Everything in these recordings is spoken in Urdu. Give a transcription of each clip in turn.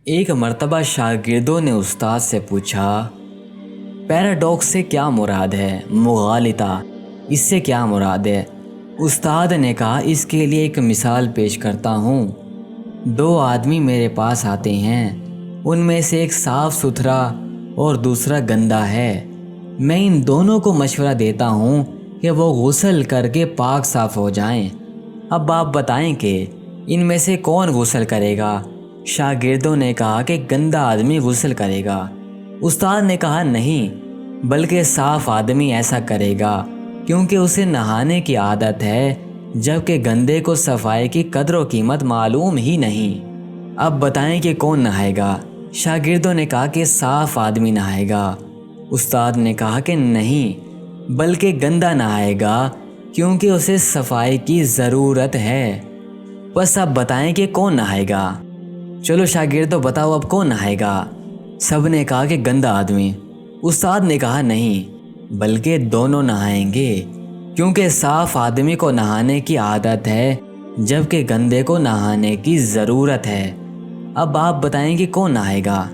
ایک مرتبہ شاگردوں نے استاد سے پوچھا، پیراڈاکس سے کیا مراد ہے؟ مغالطہ، اس سے کیا مراد ہے؟ استاد نے کہا، اس کے لیے ایک مثال پیش کرتا ہوں۔ دو آدمی میرے پاس آتے ہیں، ان میں سے ایک صاف ستھرا اور دوسرا گندا ہے۔ میں ان دونوں کو مشورہ دیتا ہوں کہ وہ غسل کر کے پاک صاف ہو جائیں۔ اب آپ بتائیں کہ ان میں سے کون غسل کرے گا؟ شاگردوں نے کہا کہ گندا آدمی غسل کرے گا۔ استاد نے کہا، نہیں، بلکہ صاف آدمی ایسا کرے گا، کیونکہ اسے نہانے کی عادت ہے، جبکہ گندے کو صفائی کی قدر و قیمت معلوم ہی نہیں۔ اب بتائیں کہ کون نہائے گا؟ شاگردوں نے کہا کہ صاف آدمی نہائے گا۔ استاد نے کہا کہ نہیں، بلکہ گندا نہائے گا، کیونکہ اسے صفائی کی ضرورت ہے۔ بس اب بتائیں کہ کون نہائے گا؟ چلو شاگردوں، بتاؤ اب کون نہائے گا؟ سب نے کہا کہ گندا آدمی۔ استاد نے کہا، نہیں، بلکہ دونوں نہائیں گے، کیونکہ صاف آدمی کو نہانے کی عادت ہے، جبکہ گندے کو نہانے کی ضرورت ہے۔ اب آپ بتائیں کہ کون نہائے گا؟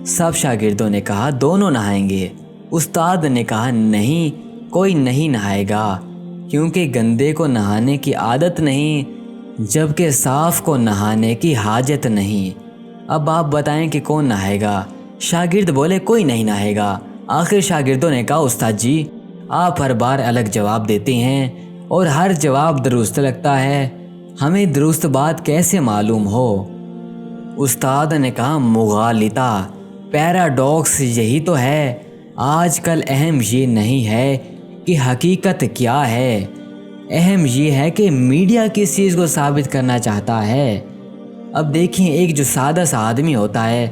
سب شاگردوں نے کہا، دونوں نہائیں گے۔ استاد نے کہا، نہیں، کوئی نہیں نہائے گا، کیونکہ گندے کو نہانے کی عادت نہیں، جبکہ صاف کو نہانے کی حاجت نہیں۔ اب آپ بتائیں کہ کون نہائے گا؟ شاگرد بولے، کوئی نہیں نہائے گا۔ آخر شاگردوں نے کہا، استاد جی، آپ ہر بار الگ جواب دیتے ہیں اور ہر جواب درست لگتا ہے، ہمیں درست بات کیسے معلوم ہو؟ استاد نے کہا، مغالطہ، پیراڈاکس یہی تو ہے۔ آج کل اہم یہ نہیں ہے کہ حقیقت کیا ہے، اہم یہ ہے کہ میڈیا کس چیز کو ثابت کرنا چاہتا ہے۔ اب دیکھیں، ایک جو سادہ سا آدمی ہوتا ہے،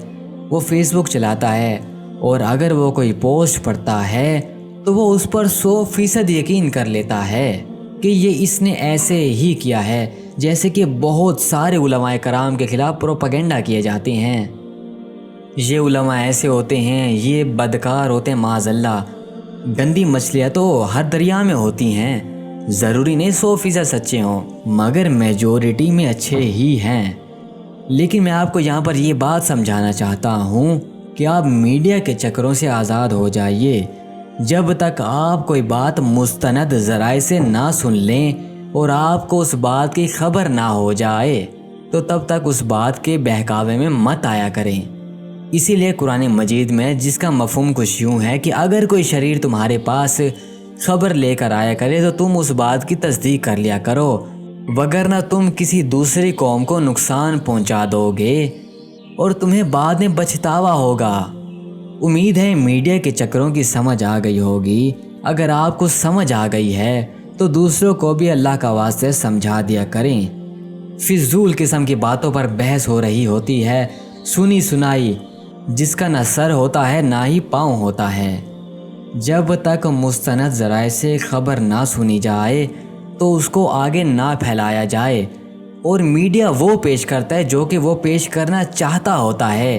وہ فیس بک چلاتا ہے، اور اگر وہ کوئی پوسٹ پڑھتا ہے تو وہ اس پر 100% یقین کر لیتا ہے کہ یہ اس نے ایسے ہی کیا ہے، جیسے کہ بہت سارے علماء کرام کے خلاف پروپیگنڈا کیے جاتے ہیں۔ یہ علماء ایسے ہوتے ہیں، یہ بدکار ہوتے ہیں، معاذ اللہ۔ گندی مچھلیاں تو ہر دریا میں ہوتی ہیں، ضروری نہیں 100% سچے ہوں، مگر میجورٹی میں اچھے ہی ہیں۔ لیکن میں آپ کو یہاں پر یہ بات سمجھانا چاہتا ہوں کہ آپ میڈیا کے چکروں سے آزاد ہو جائیے۔ جب تک آپ کوئی بات مستند ذرائع سے نہ سن لیں اور آپ کو اس بات کی خبر نہ ہو جائے، تو تب تک اس بات کے بہکاوے میں مت آیا کریں۔ اسی لیے قرآن مجید میں جس کا مفہوم کچھ یوں ہے کہ اگر کوئی شریر تمہارے پاس خبر لے کر آیا کرے تو تم اس بات کی تصدیق کر لیا کرو، وگرنہ تم کسی دوسری قوم کو نقصان پہنچا دو گے اور تمہیں بعد میں پچھتاوا ہوگا۔ امید ہے میڈیا کے چکروں کی سمجھ آ گئی ہوگی۔ اگر آپ کو سمجھ آ گئی ہے تو دوسروں کو بھی اللہ کا واسطے سمجھا دیا کریں۔ فضول قسم کی باتوں پر بحث ہو رہی ہوتی ہے، سنی سنائی، جس کا نہ سر ہوتا ہے نہ ہی پاؤں ہوتا ہے۔ جب تک مستند ذرائع سے خبر نہ سنی جائے تو اس کو آگے نہ پھیلایا جائے، اور میڈیا وہ پیش کرتا ہے جو کہ وہ پیش کرنا چاہتا ہوتا ہے۔